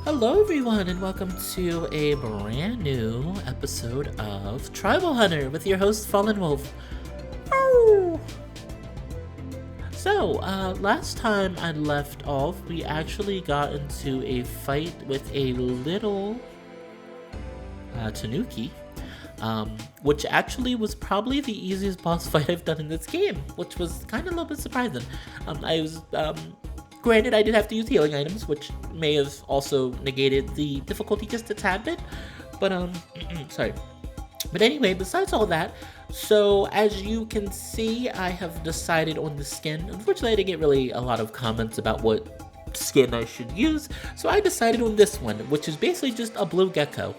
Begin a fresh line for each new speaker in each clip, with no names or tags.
Hello everyone and welcome to a brand new episode of Tribal Hunter with your host Fallenwolf. Oh! So, last time I left off, we actually got into a fight with a little Tanuki, which actually was probably the easiest boss fight I've done in this game, which was kind of a little bit surprising. Granted, I did have to use healing items, which may have also negated the difficulty just a tad bit, but sorry. But anyway, besides all that, so as you can see, I have decided on the skin. Unfortunately, I didn't get really a lot of comments about what skin I should use, so I decided on this one, which is basically just a blue gecko.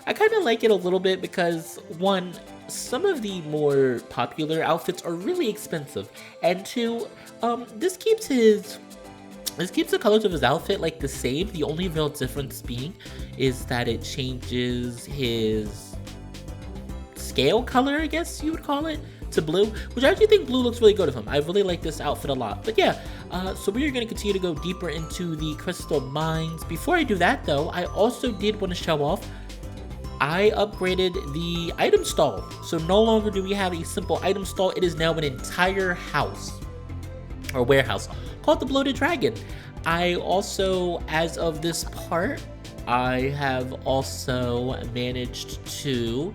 I kind of like it a little bit because, one, some of the more popular outfits are really expensive, and two, this keeps the colors of his outfit like the same. The only real difference being is that it changes his scale color, I guess you would call it, to blue, which I actually think blue looks really good with him. I really like this outfit a lot. But yeah, so we are going to continue to go deeper into the crystal mines. Before I do that though, I also did want to show off I upgraded the item stall. So no longer do we have a simple item stall, it is now an entire house or warehouse called the Bloated Dragon. I also, as of this part, I have also managed to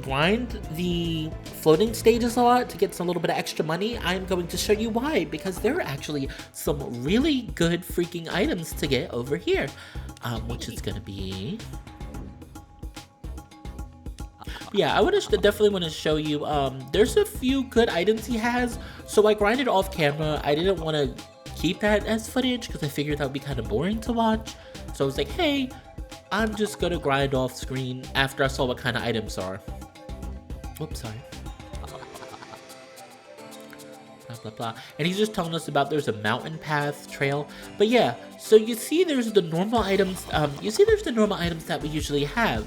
grind the floating stages a lot to get some little bit of extra money. I'm going to show you why, because there are actually some really good freaking items to get over here, which is going to be... Yeah, I definitely want to show you, there's a few good items he has, so I grinded off camera. I didn't want to keep that as footage because I figured that would be kind of boring to watch, so I was like, hey, I'm just going to grind off screen after I saw what kind of items are. Oops, sorry. Blah, blah, blah. And he's just telling us about there's a mountain path trail, but yeah, so you see there's the normal items, that we usually have.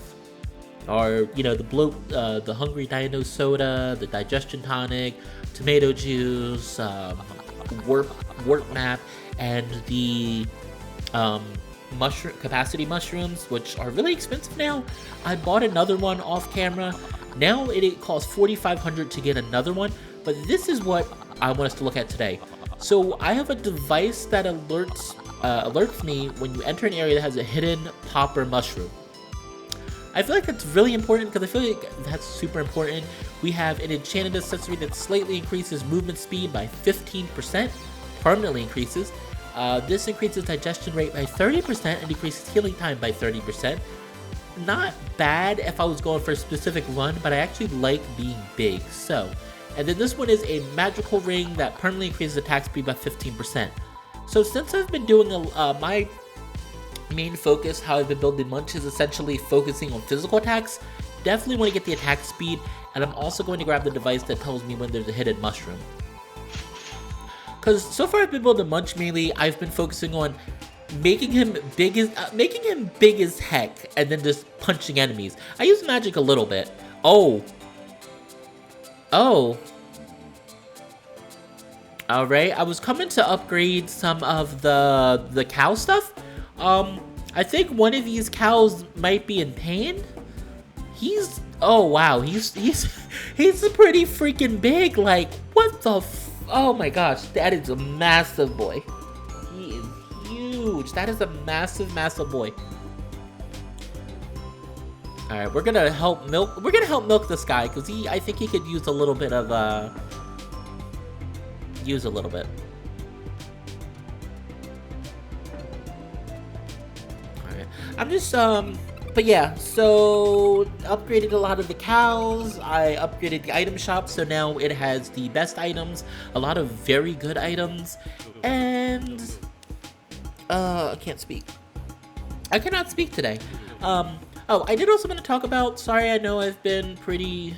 Or, you know, the Hungry Dino Soda, the Digestion Tonic, Tomato Juice, Warp Map, and the Capacity Mushrooms, which are really expensive now. I bought another one off camera. Now it costs $4,500 to get another one, but this is what I want us to look at today. So I have a device that alerts me when you enter an area that has a hidden popper mushroom. I feel like that's really important because I feel like that's super important. We have an enchanted accessory that slightly increases movement speed by 15%, permanently increases. This increases digestion rate by 30% and decreases healing time by 30%. Not bad if I was going for a specific run, but I actually like being big, so. And then this one is a magical ring that permanently increases attack speed by 15%. So since I've been doing my main focus, how I've been building Munch, is essentially focusing on physical attacks. Definitely want to get the attack speed, and I'm also going to grab the device that tells me when there's a hidden mushroom. Because so far I've been building Munch mainly, I've been focusing on making him big as heck, and then just punching enemies. I use magic a little bit. Oh. Alright, I was coming to upgrade some of the cow stuff. I think one of these cows might be in pain. Oh wow, he's pretty freaking big. Like, what the oh my gosh, that is a massive boy. He is huge. That is a massive boy. Alright, we're gonna help milk this guy, because I think he could use a little bit of I'm just, but yeah, so upgraded a lot of the cows, I upgraded the item shop, so now it has the best items, a lot of very good items, and, I can't speak. I cannot speak today. Oh, I did also want to talk about, sorry, I know I've been pretty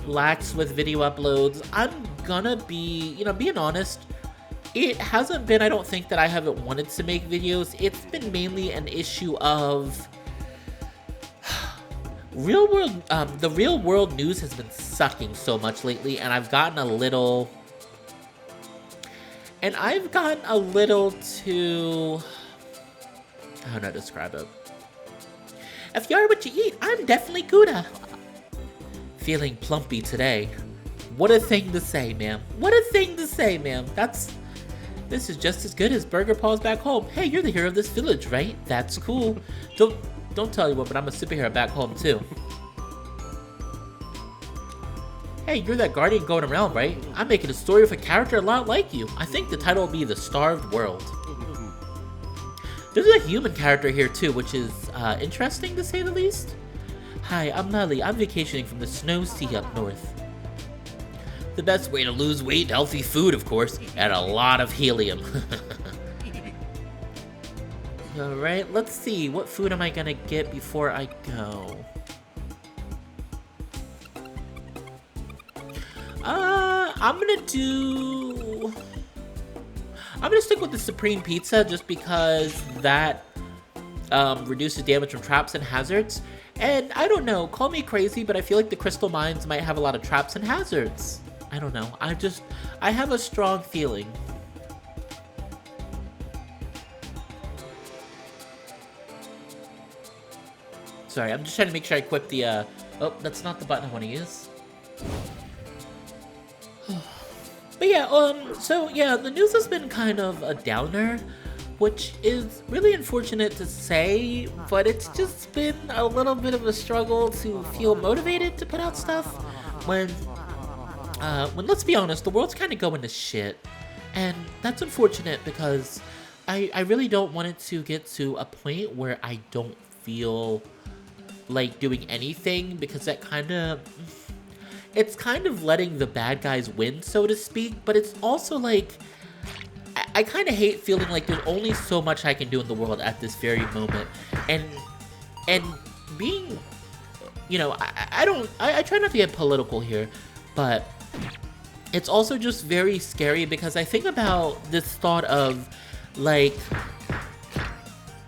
lax with video uploads. I'm gonna be, being honest, it hasn't been, I don't think, that I haven't wanted to make videos. It's been mainly an issue of the real world news has been sucking so much lately, and I've gotten a little too How do I describe it? If you're what you eat, I'm definitely Gouda. Feeling plumpy today. What a thing to say, ma'am. What a thing to say, ma'am. This is just as good as Burger Paws back home. Hey, you're the hero of this village, right? That's cool. Don't tell you what, but I'm a superhero back home too. Hey, you're that guardian going around, right? I'm making a story with a character a lot like you. I think the title will be The Starved World. There's a human character here too, which is interesting to say the least. Hi, I'm Lally. I'm vacationing from the Snow Sea up north. The best way to lose weight, healthy food, of course, and a lot of helium. Alright, let's see. What food am I gonna get before I go? I'm gonna stick with the Supreme Pizza just because that reduces damage from traps and hazards. And I don't know, call me crazy, but I feel like the Crystal Mines might have a lot of traps and hazards. I don't know. I have a strong feeling. Sorry, I'm just trying to make sure I equip the, oh, that's not the button I want to use. But yeah, so yeah, the news has been kind of a downer, which is really unfortunate to say, but it's just been a little bit of a struggle to feel motivated to put out stuff when let's be honest, the world's kind of going to shit. And that's unfortunate because I really don't want it to get to a point where I don't feel like doing anything, because that it's kind of letting the bad guys win, so to speak, but it's also like, I kind of hate feeling like there's only so much I can do in the world at this very moment, and being, you know, I try not to get political here, but it's also just very scary because I think about this thought of, like,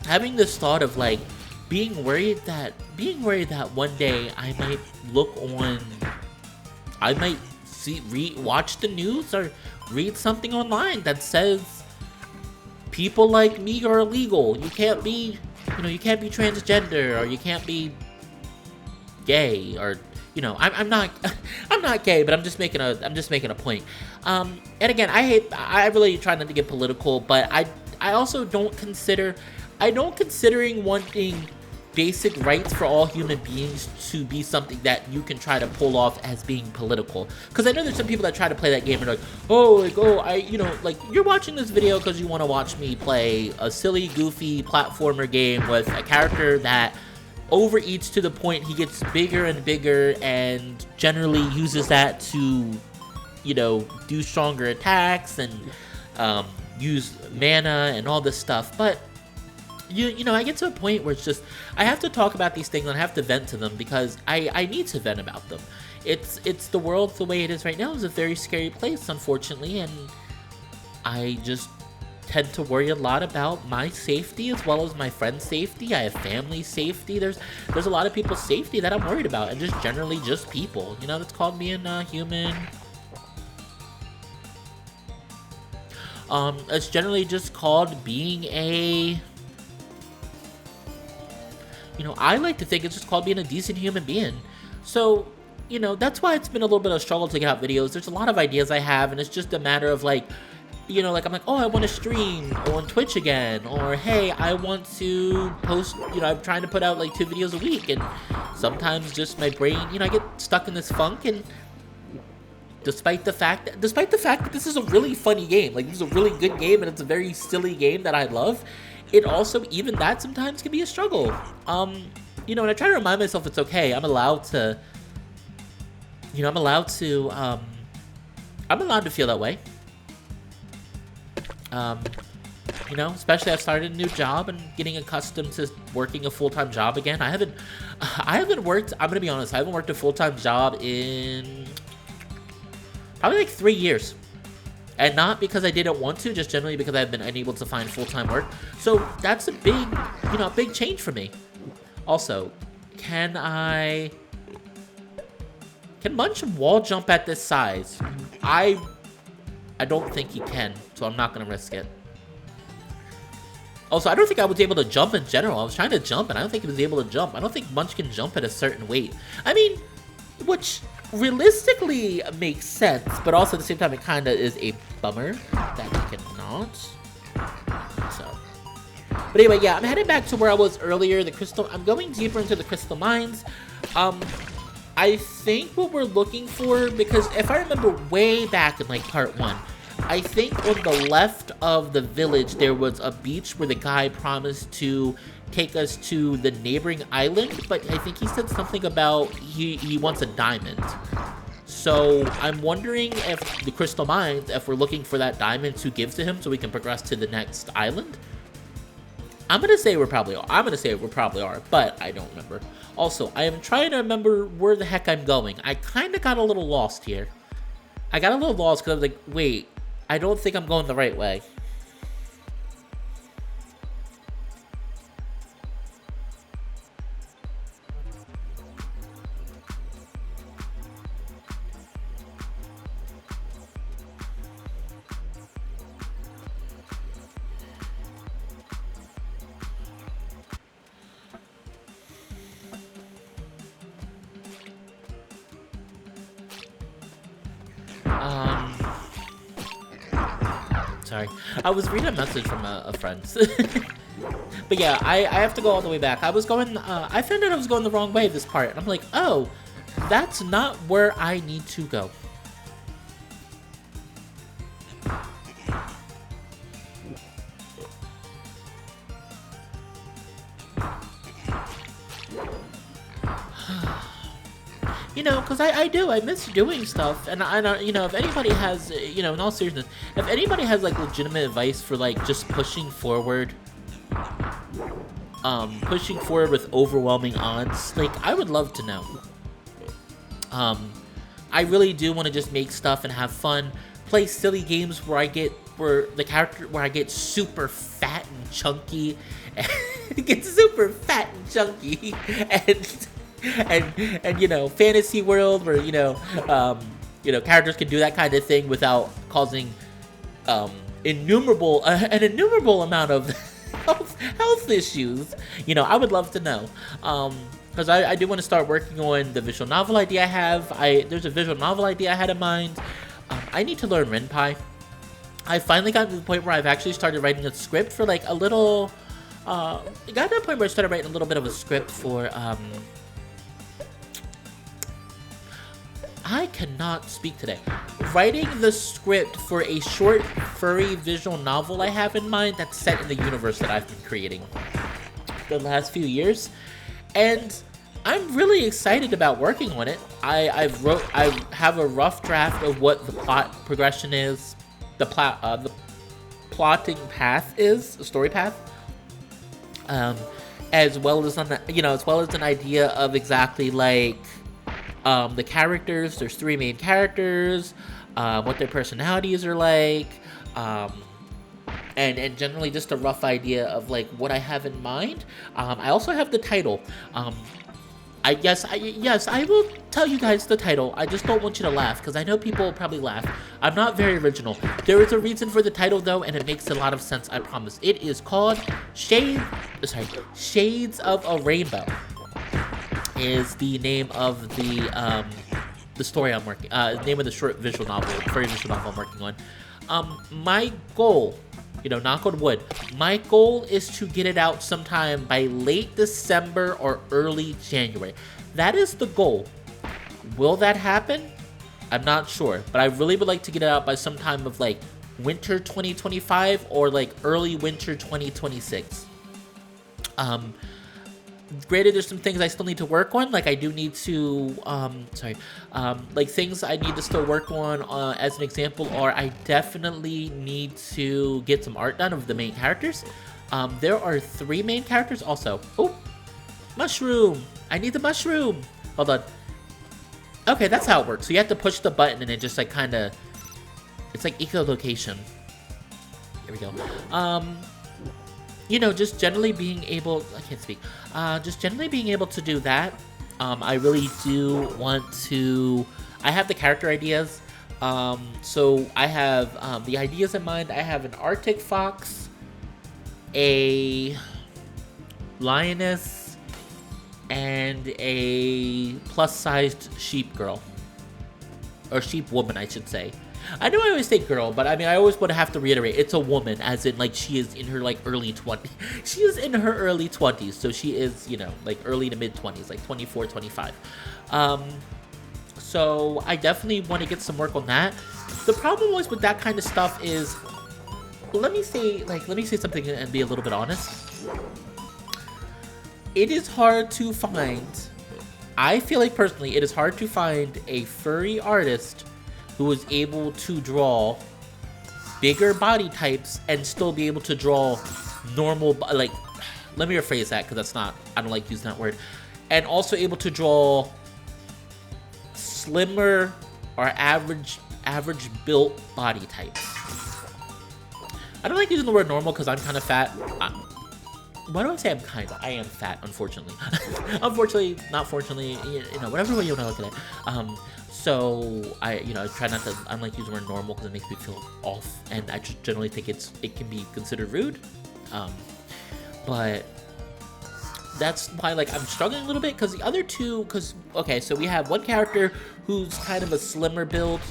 having this thought of, like, being worried that one day I might watch the news or read something online that says people like me are illegal. You can't be transgender, or you can't be gay, or, you know, I'm not gay, but I'm just making a point. And again, I really try not to get political, but I also don't considering wanting basic rights for all human beings to be something that you can try to pull off as being political. Because I know there's some people that try to play that game and are like, you're watching this video because you want to watch me play a silly, goofy platformer game with a character that overeats to the point he gets bigger and bigger, and generally uses that to, you know, do stronger attacks and use mana and all this stuff. But you know, I get to a point where it's just, I have to talk about these things and I have to vent to them because I need to vent about them. It's the world the way it is right now is a very scary place, unfortunately, and I just tend to worry a lot about my safety as well as my friends' safety. I have family safety. There's a lot of people's safety that I'm worried about, and just generally just people. You know, that's called being a human. It's generally just called being a... You know, I like to think it's just called being a decent human being. So, you know, that's why it's been a little bit of a struggle to get out videos. There's a lot of ideas I have, and it's just a matter of, like, you know, like, I'm like, oh, I want to stream on Twitch again, or, hey, I want to post, you know, I'm trying to put out, like, 2 videos a week, and sometimes just my brain, you know, I get stuck in this funk, and despite the fact that this is a really funny game, like, this is a really good game, and it's a very silly game that I love, it also, even that sometimes can be a struggle. You know, and I try to remind myself it's okay. I'm allowed to feel that way. You know, especially I've started a new job and getting accustomed to working a full-time job again. I haven't worked, I'm gonna be honest, I haven't worked a full-time job in probably like 3 years. And not because I didn't want to, just generally because I've been unable to find full-time work. So that's a big, you know, a big change for me. Also, can Munch wall jump at this size? I don't think he can, so I'm not gonna risk it. Also, I don't think I was able to jump in general. I was trying to jump, and I don't think he was able to jump. I don't think Munch can jump at a certain weight. I mean, which realistically makes sense, but also at the same time, it kind of is a bummer that he cannot. So, but anyway, yeah, I'm heading back to where I was earlier. I'm going deeper into the crystal mines. I think what we're looking for, because if I remember way back in like part 1, I think on the left of the village there was a beach where the guy promised to take us to the neighboring island, but I think he said something about he wants a diamond. So I'm wondering if the crystal mines, if we're looking for that diamond to give to him so we can progress to the next island. I'm gonna say we probably are, but I don't remember. Also, I am trying to remember where the heck I'm going. I kind of got a little lost here. I got a little lost because I was like, wait, I don't think I'm going the right way. Sorry. I was reading a message from a friend. But yeah, I have to go all the way back. I found out I was going the wrong way this part. And I'm like, oh, that's not where I need to go. You know, because I miss doing stuff, and you know, if anybody has, you know, in all seriousness, if anybody has, like, legitimate advice for, like, just pushing forward with overwhelming odds, like, I would love to know. I really do want to just make stuff and have fun, play silly games where I get super fat and chunky, and you know, fantasy world where you know characters can do that kind of thing without causing an innumerable amount of health issues. You know, I would love to know, because I do want to start working on the visual novel idea I have. There's a visual novel idea I had in mind. I need to learn Renpai. I finally got to the point where I've actually started writing a script for like a little. Got to the point where I started writing a little bit of a script for I cannot speak today. Writing the script for a short, furry visual novel I have in mind that's set in the universe that I've been creating the last few years. And I'm really excited about working on it. I have a rough draft of what the plot progression is, the plotting path is, the story path. As well as an idea of exactly like the characters. There's 3 main characters, what their personalities are like, and generally just a rough idea of like what I have in mind. I also have the title. I will tell you guys the title. I just don't want you to laugh because I know people will probably laugh. I'm not very original. There is a reason for the title though, and it makes a lot of sense. I promise. It is called Shades of a Rainbow. Is the name of the story I'm working, name of the short visual novel, furry visual novel I'm working on. My goal, you know, knock on wood, my goal is to get it out sometime by late December or early January. That is the goal. Will that happen? I'm not sure, but I really would like to get it out by sometime of like winter 2025 or like early winter 2026. Granted, there's some things I still need to work on. Like I do need to, like things I need to still work on. As an example, are I definitely need to get some art done of the main characters. There are 3 main characters also. Oh, mushroom! I need the mushroom. Hold on. Okay, that's how it works. So you have to push the button and it just like kind of, it's like echolocation. Here we go. You know, just generally being able, I can't speak, just generally being able to do that. I really do want to, I have the character ideas. So I have the ideas in mind. I have an Arctic fox, a lioness, and a plus-sized sheep girl. Or sheep woman, I should say. I know I always say girl, but I mean, I always would have to reiterate, it's a woman, as in, like, she is in her, like, early 20s. She is in her early 20s, so she is, you know, like, early to mid-20s, like, 24, 25. So I definitely want to get some work on that. The problem always with that kind of stuff is, let me say something and be a little bit honest. It is hard to find, I feel like personally, it is hard to find a furry artist who is able to draw bigger body types and still be able to draw normal, like, let me rephrase that because that's not, I don't like using that word, and also able to draw slimmer or average built body types. I don't like using the word normal because I'm kind of fat. Why do I say I'm kind of? I am fat, unfortunately. Unfortunately, not fortunately, you know, whatever way you want to look at it. So I try not to. I'm like using the word normal because it makes me feel off, and I just generally think it can be considered rude. But that's why, like, I'm struggling a little bit because the other two, okay, so we have one character who's kind of a slimmer build,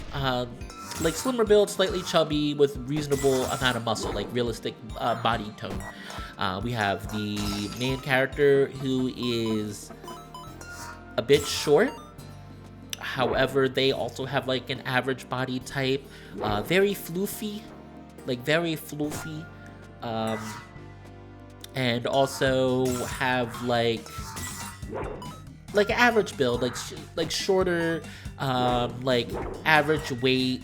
slightly chubby with reasonable amount of muscle, like realistic body tone. We have the main character who is a bit short. However, they also have like an average body type, very floofy, and also have like average build, like shorter, like average weight,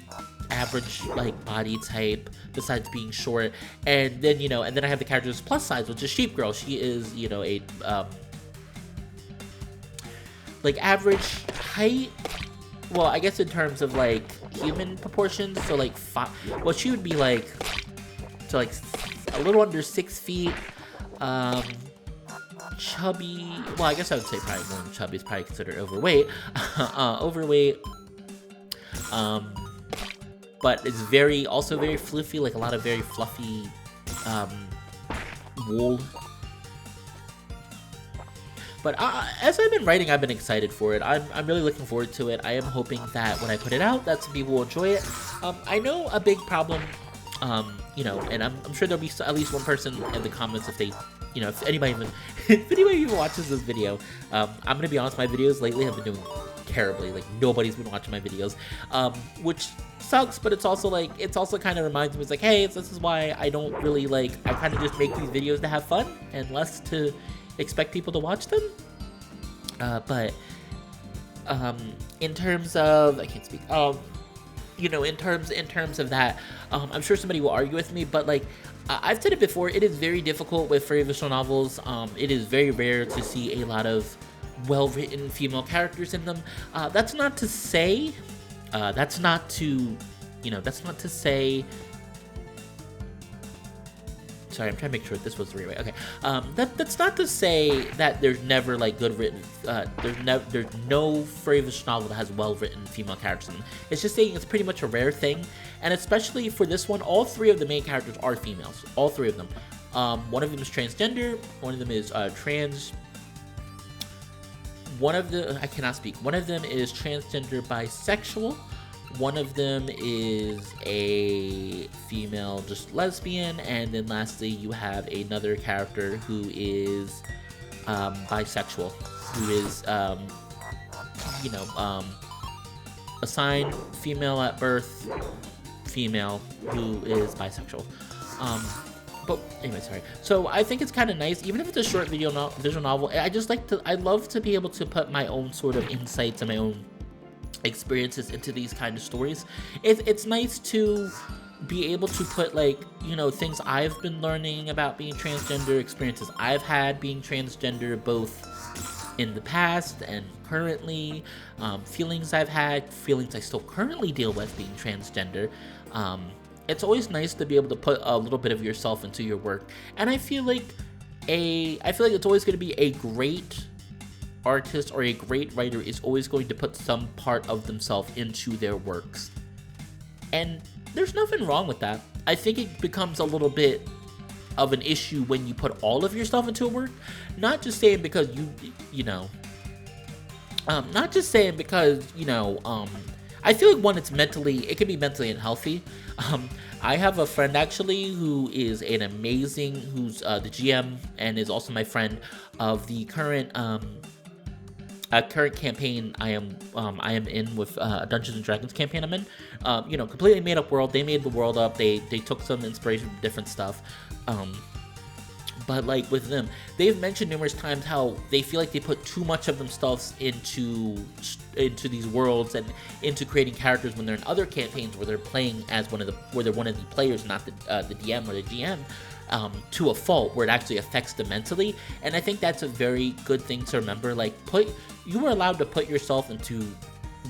average like body type besides being short. And then I have the character's plus size, which is Sheep Girl. She is a like average height, well, I guess in terms of like human proportions, so like she would be like, so like a little under 6 feet, chubby, well, I guess I would say probably more than chubby is probably considered overweight. But it's also very floofy, like a lot of very fluffy wool. But as I've been writing, I've been excited for it. I'm really looking forward to it. I am hoping that when I put it out, that some people will enjoy it. I know a big problem, and I'm sure there'll be at least one person in the comments if they, if anybody even watches this video. I'm gonna be honest, my videos lately have been doing terribly. Like, nobody's been watching my videos, which sucks, but it's also kind of reminds me, it's like, hey, this is why I don't really I kind of just make these videos to have fun and less to expect people to watch them. But in terms of, I can't speak, in terms of that, I'm sure somebody will argue with me, but I've said it before, it is very difficult with furry visual novels. It is very rare to see a lot of well-written female characters in them. That's not to say, sorry, I'm trying to make sure this was the right way. Okay, that's not to say that there's never good written. There's no furry visual novel that has well-written female characters in them. It's just saying it's pretty much a rare thing, and especially for this one, all 3 of the main characters are females. All 3 of them. One of them is transgender. One of them is trans. I cannot speak. One of them is transgender bisexual. One of them is a female, just lesbian, and then lastly you have another character who is bisexual, who is assigned female at birth, female who is bisexual. But anyway, sorry. So I think it's kind of nice, even if it's a short visual novel. I love to be able to put my own sort of insights and my own experiences into these kind of stories. It's nice to be able to put things I've been learning about being transgender, experiences I've had being transgender both in the past and currently, feelings I've had, feelings I still currently deal with being transgender. It's always nice to be able to put a little bit of yourself into your work, and I feel like it's always going to be a great artist or a great writer is always going to put some part of themselves into their works, and there's nothing wrong with that. I think it becomes a little bit of an issue when you put all of yourself into a work. Not just saying because not just saying because, I feel like one, it can be mentally unhealthy. I have a friend actually who is who's the GM and is also my friend of the current campaign I am in with Dungeons and Dragons campaign I'm in. Completely made up world. They made the world up. They took some inspiration from different stuff. But like with them, they've mentioned numerous times how they feel like they put too much of themselves into these worlds and into creating characters when they're in other campaigns where they're playing as one of the players, not the DM or the GM, to a fault where it actually affects them mentally. And I think that's a very good thing to remember. Like, you are allowed to put yourself into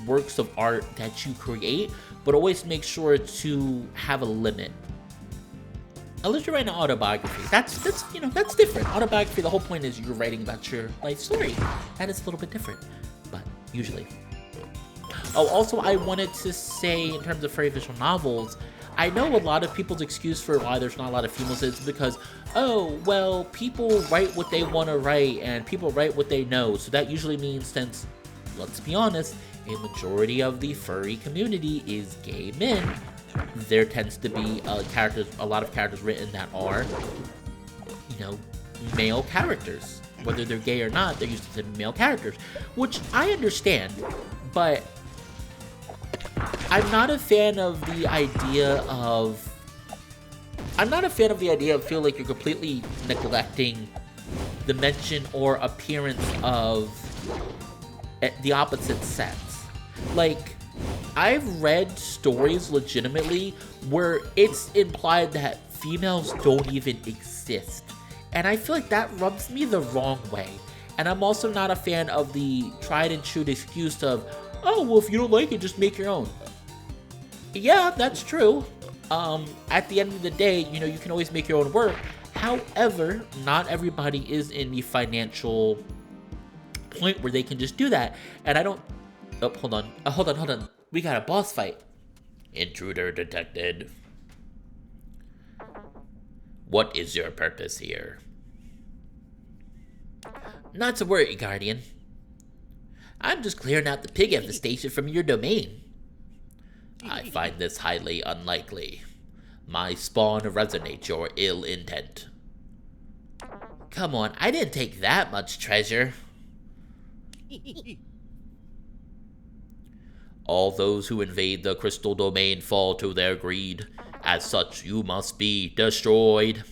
works of art that you create, but always make sure to have a limit. Unless you're writing an autobiography, that's different. Autobiography, the whole point is you're writing about your life story. That is a little bit different, but usually. Oh, also, I wanted to say in terms of furry visual novels, I know a lot of people's excuse for why there's not a lot of females is because, oh, well, people write what they want to write and people write what they know. So that usually means, since, let's be honest, a majority of the furry community is gay men, there tends to be a lot of characters written that are, male characters. Whether they're gay or not, they're used to male characters, which I understand, but I'm not a fan of the idea of feel like you're completely neglecting the mention or appearance of the opposite sex. Like, I've read stories legitimately where it's implied that females don't even exist. And I feel like that rubs me the wrong way. And I'm also not a fan of the tried and true excuse of, oh, well, if you don't like it, just make your own. Yeah, that's true. At the end of the day, you can always make your own work. However, not everybody is in the financial point where they can just do that. And I don't... Oh, hold on. We got a boss fight. Intruder detected. What is your purpose here? Not to worry, Guardian. I'm just clearing out the pig infestation from your domain. I find this highly unlikely. My spawn resonates your ill intent. Come on, I didn't take that much treasure. All those who invade the crystal domain fall to their greed. As such, you must be destroyed.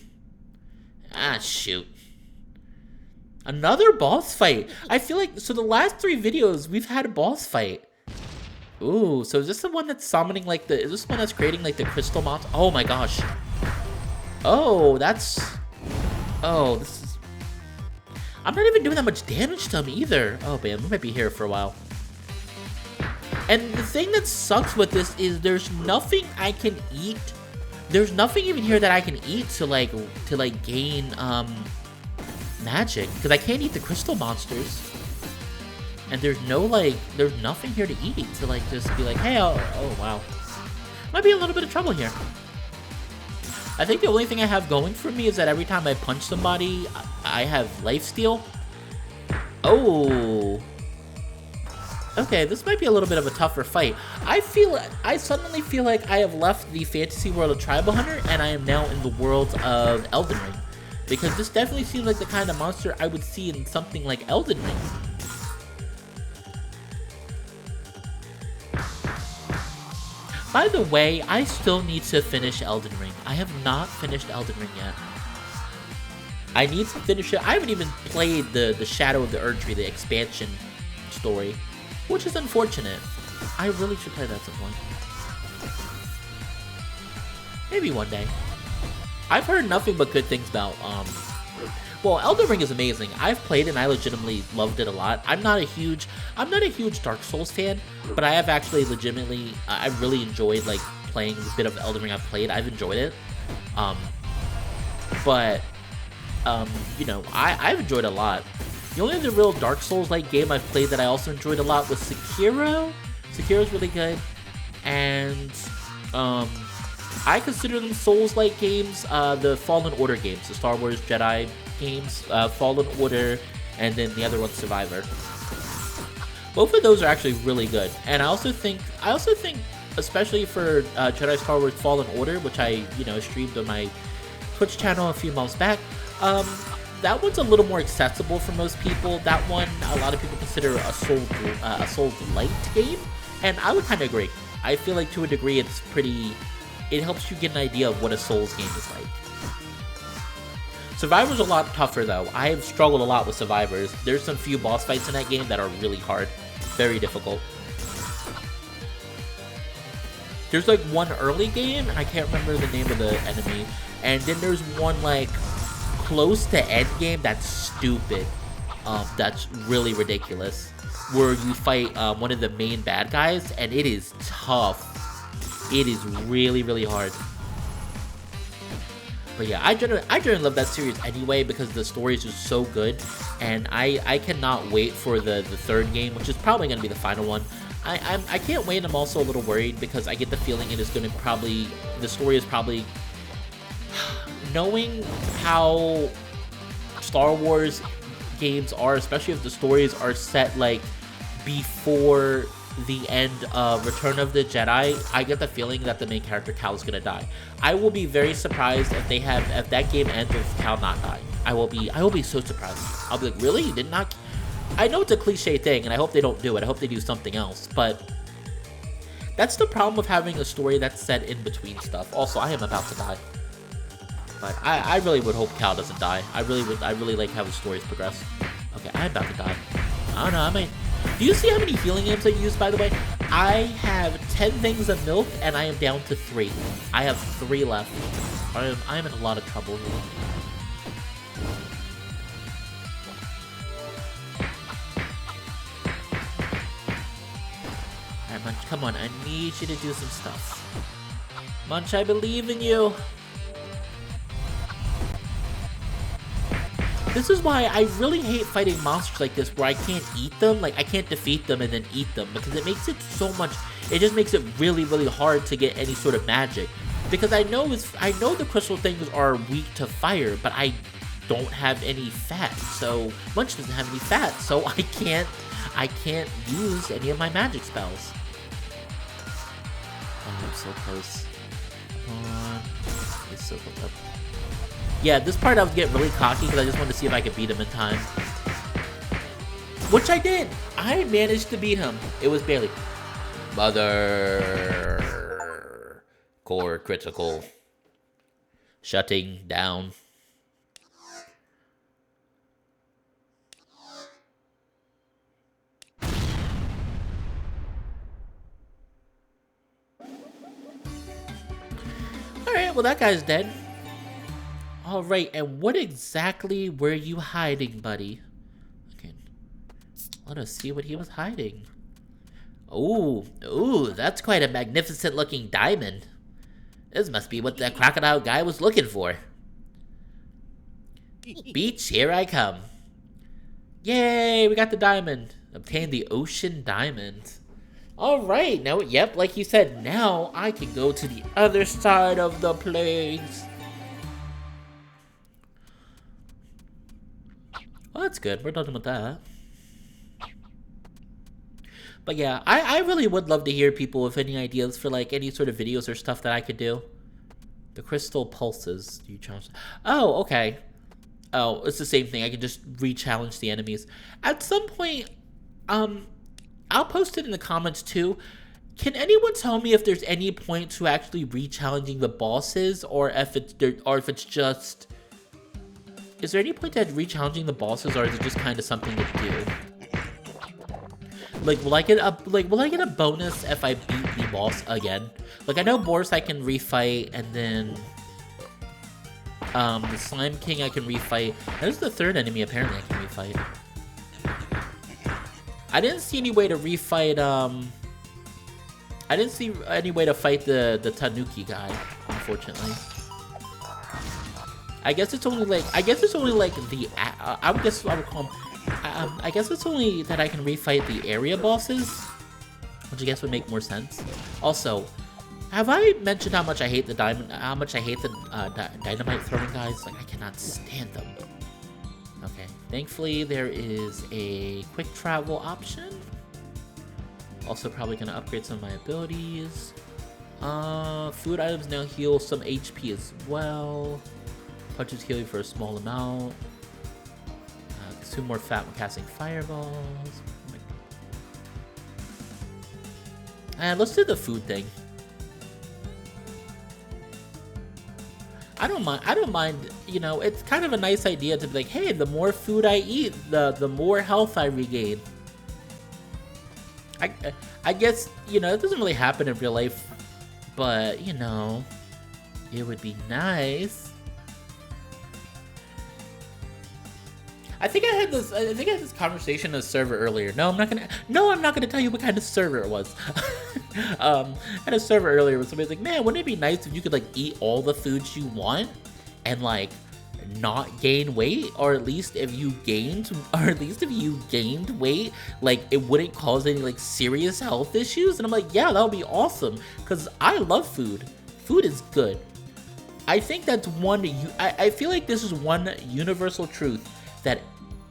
Ah, shoot. Another boss fight. I feel like, so the last 3 videos, we've had a boss fight. Ooh, so is this the one that's summoning, is this the one that's creating, the crystal monster? Oh my gosh. Oh, this is... I'm not even doing that much damage to him either. Oh man, we might be here for a while. And the thing that sucks with this is there's nothing I can eat. There's nothing even here that I can eat to gain magic, because I can't eat the crystal monsters. And there's nothing here to eat to just be like, hey, oh wow. Might be a little bit of trouble here. I think the only thing I have going for me is that every time I punch somebody, I have lifesteal. Oh. Okay, this might be a little bit of a tougher fight. I suddenly feel like I have left the fantasy world of Tribal Hunter and I am now in the world of Elden Ring. Because this definitely seems like the kind of monster I would see in something like Elden Ring. By the way, I still need to finish Elden Ring. I have not finished Elden Ring yet. I need to finish it. I haven't even played the Shadow of the Erdtree, the expansion story, which is unfortunate. I really should play that at some point. Maybe one day. I've heard nothing but good things about, well, Elden Ring is amazing. I've played it and I legitimately loved it a lot. I'm not a huge Dark Souls fan, but I have actually legitimately, I really enjoyed, playing the bit of Elden Ring I've played. I've enjoyed it. I've enjoyed it a lot. The only other real Dark Souls-like game I've played that I also enjoyed a lot was Sekiro. Sekiro's really good. And, I consider them Souls-like games. The Fallen Order games, the Star Wars Jedi games, Fallen Order, and then the other one's Survivor. Both of those are actually really good, and I also think, especially for Jedi Star Wars Fallen Order, which I streamed on my Twitch channel a few months back. That one's a little more accessible for most people. That one, a lot of people consider a Souls-light game, and I would kind of agree. I feel like to a degree it's pretty. It helps you get an idea of what a Souls game is like. Survivor's a lot tougher though. I have struggled a lot with Survivors. There's some few boss fights in that game that are really hard, very difficult. There's like one early game, and I can't remember the name of the enemy, and then there's one like close to end game that's stupid. That's really ridiculous, where you fight one of the main bad guys, and it is tough. It is really, really hard. But yeah, I generally love that series anyway because the story is just so good, and I cannot wait for the third game, which is probably going to be the final one. I can't wait. I'm also a little worried because I get the feeling it is going to probably, the story is probably, knowing how Star Wars games are, especially if the stories are set like before the end of Return of the Jedi, I get the feeling that the main character Cal is gonna die. I will be very surprised if that game ends with Cal not dying. I will be so surprised. I'll be like, really? You did not? I know it's a cliche thing, and I hope they don't do it. I hope they do something else, but that's the problem with having a story that's set in between stuff. Also, I am about to die. But I really would hope Cal doesn't die. I really like how the stories progress. Okay, I'm about to die. I don't know, I might. Do you see how many healing items I use, by the way? I have 10 things of milk, and I am down to 3. I have 3 left. I am in a lot of trouble here. Alright, Munch, come on. I need you to do some stuff. Munch, I believe in you. This is why I really hate fighting monsters like this, where I can't eat them. Like, I can't defeat them and then eat them, because it makes it so much. It just makes it really, really hard to get any sort of magic. Because I know the crystal things are weak to fire, but I don't have any fat. So Munch doesn't have any fat, so I can't use any of my magic spells. Oh, I'm so close. Come on. It's so close up. Yeah, this part I was getting really cocky because I just wanted to see if I could beat him in time. Which I did! I managed to beat him. It was barely. Mother. Core critical. Shutting down. Alright, well that guy's dead. Alright, and what exactly were you hiding, buddy? Okay, let us see what he was hiding. Ooh, that's quite a magnificent looking diamond. This must be what that crocodile guy was looking for. Beach, here I come. Yay, we got the diamond. Obtain the ocean diamond. Alright, now, yep, like you said, now I can go to the other side of the plains. Well, that's good. We're done with that. But yeah, I really would love to hear people with any ideas for like any sort of videos or stuff that I could do. The crystal pulses. Do you challenge? Oh, okay. Oh, it's the same thing. I can just re-challenge the enemies. At some point, I'll post it in the comments too. Can anyone tell me if there's any point to actually re-challenging the bosses, or if it's just? Is there any point to re-challenging the bosses, or is it just kind of something to do? Like, will I get a bonus if I beat the boss again? Like, I know Boris I can refight, and then the Slime King I can refight. There's the third enemy apparently I can refight. I didn't see any way to refight. I didn't see any way to fight the Tanuki guy, unfortunately. I guess it's only like the I would call them, I guess it's only that I can refight the area bosses, which I guess would make more sense. Also, Have I mentioned how much I hate the dynamite throwing guys? Like, I cannot stand them. Okay, thankfully there is a quick travel option. Also probably gonna upgrade some of my abilities. Food items now heal some HP as well. Punches heal you for a small amount. Consume more fat when casting fireballs. And let's do the food thing. I don't mind, you know, it's kind of a nice idea to be like, hey, the more food I eat, the more health I regain. I guess, you know, it doesn't really happen in real life, but, you know, it would be nice. I think I had this conversation in a server earlier. No, I'm not gonna tell you what kind of server it was. I had a server earlier where somebody's like, man, wouldn't it be nice if you could like eat all the foods you want and like not gain weight, or at least if you gained weight, like it wouldn't cause any like serious health issues. And I'm like, yeah, that would be awesome, because I love food. Food is good. I think that's I feel like this is one universal truth that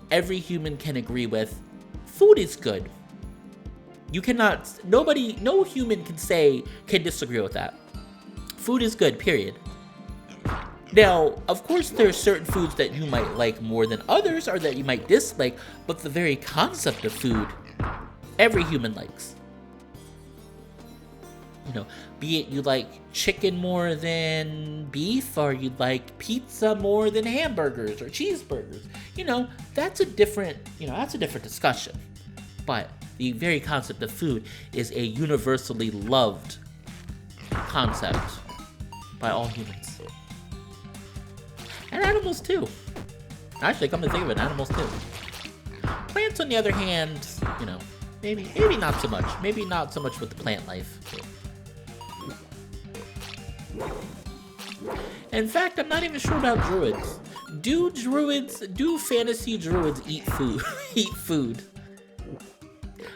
every human can agree with. Food is good. You cannot, no human can disagree with that. Food is good, period. Now, of course, there are certain foods that you might like more than others, or that you might dislike, but the very concept of food, every human likes. You know, be it you like chicken more than beef, or you like pizza more than hamburgers or cheeseburgers. You know, that's a different discussion. But the very concept of food is a universally loved concept by all humans. And animals too. Actually, come to think of it, animals too. Plants, on the other hand, you know, maybe not so much. Maybe not so much with the plant life. In fact, I'm not even sure about druids. Do fantasy druids eat food? Eat food?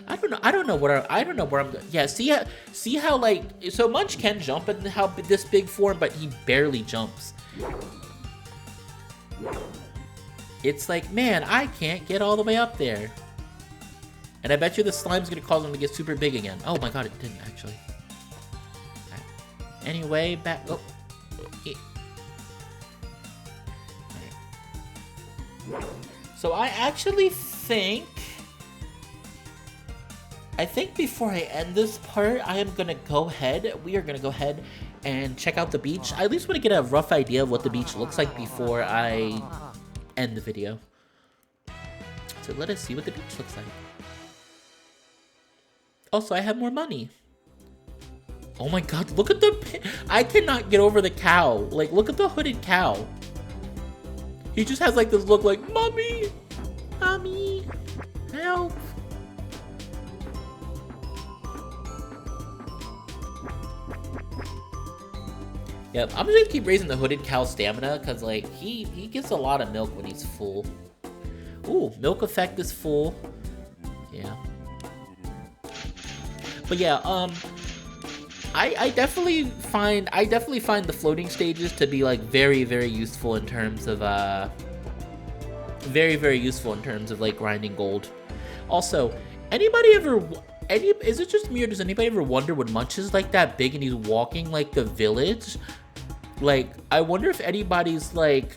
I don't know where I'm going. Yeah, see how like, so Munch can jump in this big form, but he barely jumps. It's like, man, I can't get all the way up there. And I bet you the slime's gonna cause him to get super big again. Oh my god, it didn't actually. Right. Anyway, back. Oh. Yeah. Right. So I actually think before I end this part, we are gonna go ahead and check out the beach. I at least want to get a rough idea of what the beach looks like before I end the video. So let us see what the beach looks like. Also, I have more money. Oh my god, look at I cannot get over the cow. Like, look at the hooded cow. He just has like this look like, Mommy, help. Yep, I'm just gonna keep raising the hooded cow's stamina, because like he gets a lot of milk when he's full. Ooh, milk effect is full. Yeah. But yeah, I definitely find the floating stages to be like very, very useful in terms of like grinding gold. Also, is it just me, or does anybody ever wonder when Munch is like that big and he's walking like the village? Like, I wonder if anybody's like,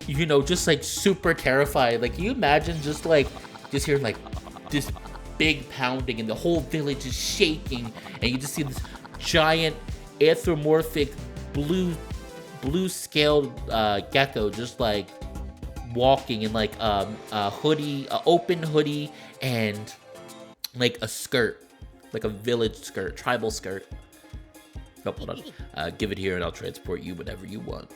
you know, just like super terrified. Like, can you imagine just hearing like this big pounding and the whole village is shaking, and you just see this giant anthropomorphic blue scaled gecko just like walking in like a open hoodie and like a skirt, like a village skirt, tribal skirt. Oh, hold on. Give it here and I'll transport you whenever you want.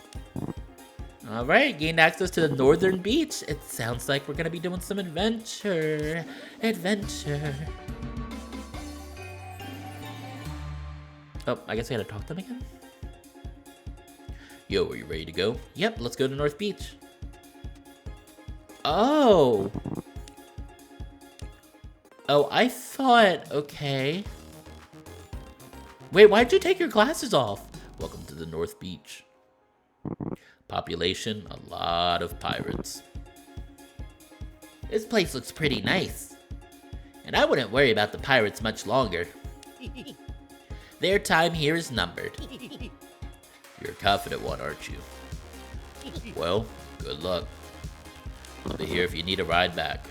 Alright, gained access to the northern beach. It sounds like we're gonna be doing some adventure. Oh, I guess I gotta talk to them again? Yo, are you ready to go? Yep, let's go to North Beach. Oh, I thought, okay. Wait, why'd you take your glasses off? Welcome to the North Beach. Population, a lot of pirates. This place looks pretty nice. And I wouldn't worry about the pirates much longer. Their time here is numbered. You're a confident one, aren't you? Well, good luck. I'll be here if you need a ride back.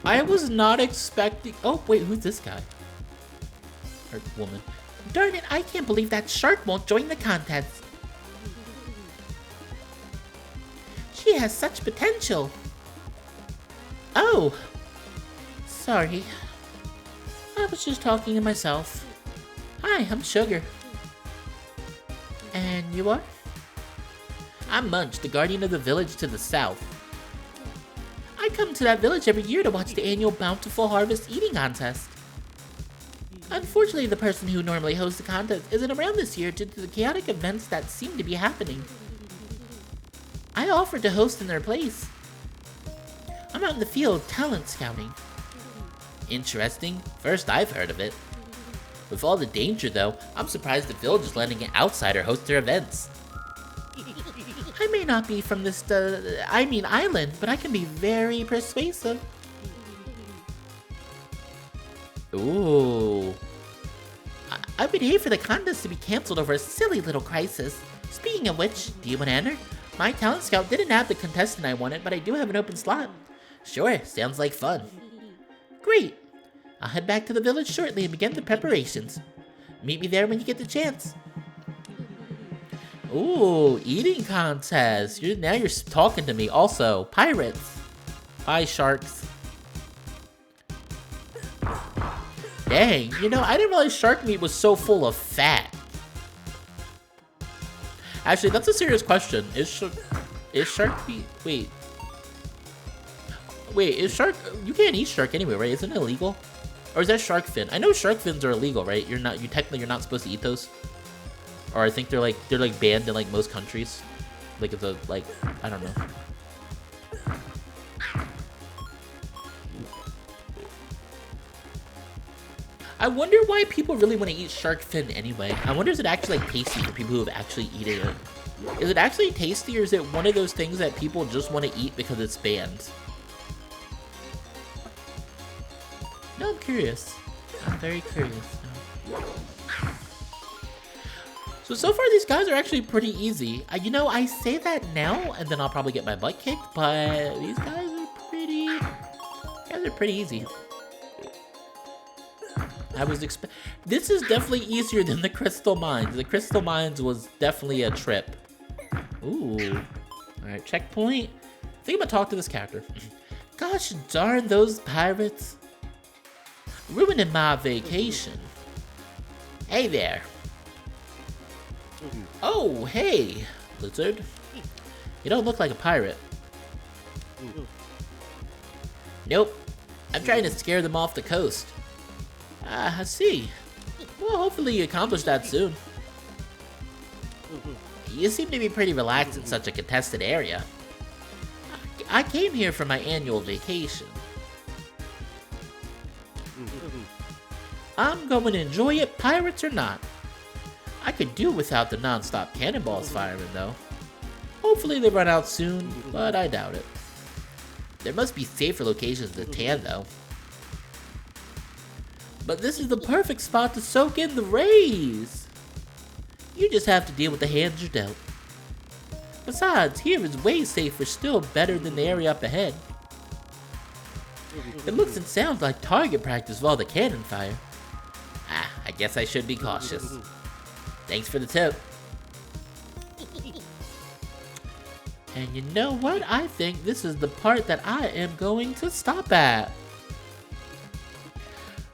I was not expecting... Oh, wait, who's this guy? Or woman. Darn it, I can't believe that shark won't join the contest. She has such potential. Oh. Sorry. I was just talking to myself. Hi, I'm Sugar. And you are? I'm Munch, the guardian of the village to the south. I come to that village every year to watch the annual Bountiful Harvest eating contest. Unfortunately, the person who normally hosts the contest isn't around this year due to the chaotic events that seem to be happening. I offered to host in their place. I'm out in the field talent scouting. Interesting. First I've heard of it. With all the danger though, I'm surprised the village is letting an outsider host their events. I may not be from this, island, but I can be very persuasive. Ooh. I would hate for the contest to be cancelled over a silly little crisis. Speaking of which, do you want to enter? My talent scout didn't have the contestant I wanted, but I do have an open slot. Sure, sounds like fun. Great. I'll head back to the village shortly and begin the preparations. Meet me there when you get the chance. Ooh, eating contest. Now you're talking to me. Also, pirates. Bye, sharks. Dang, I didn't realize shark meat was so full of fat. Actually, that's a serious question. Is shark meat... Wait, is shark... You can't eat shark anyway, right? Isn't it illegal? Or is that shark fin? I know shark fins are illegal, right? Technically you're not supposed to eat those. Or I think they're banned in like most countries. Like it's a I don't know. I wonder why people really want to eat shark fin anyway. I wonder, is it actually tasty for people who have actually eaten it? Is it actually tasty, or is it one of those things that people just want to eat because it's banned? No, I'm curious. I'm very curious now. So far these guys are actually pretty easy. I say that now, and then I'll probably get my butt kicked, but these guys are pretty easy. This is definitely easier than the Crystal Mines. The Crystal Mines was definitely a trip. Ooh. Alright, checkpoint. I think I'm gonna talk to this character. Gosh darn those pirates. Ruining my vacation. Hey there. Oh, hey, lizard. You don't look like a pirate. Nope. I'm trying to scare them off the coast. I see. Well, hopefully you accomplish that soon. You seem to be pretty relaxed in such a contested area. I came here for my annual vacation. I'm going to enjoy it, pirates or not. I could do without the non-stop cannonballs firing, though. Hopefully they run out soon, but I doubt it. There must be safer locations than tan, though. But this is the perfect spot to soak in the rays. You just have to deal with the hands you're dealt. Besides, here is way safer, still better than the area up ahead. It looks and sounds like target practice with all the cannon fire. I guess I should be cautious. Thanks for the tip. And you know what? I think this is the part that I am going to stop at.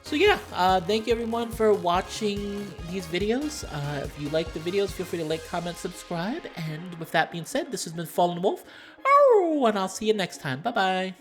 So yeah, thank you everyone for watching these videos. If you like the videos, feel free to like, comment, subscribe. And with that being said, this has been Fallenwolf. Oh, and I'll see you next time. Bye-bye.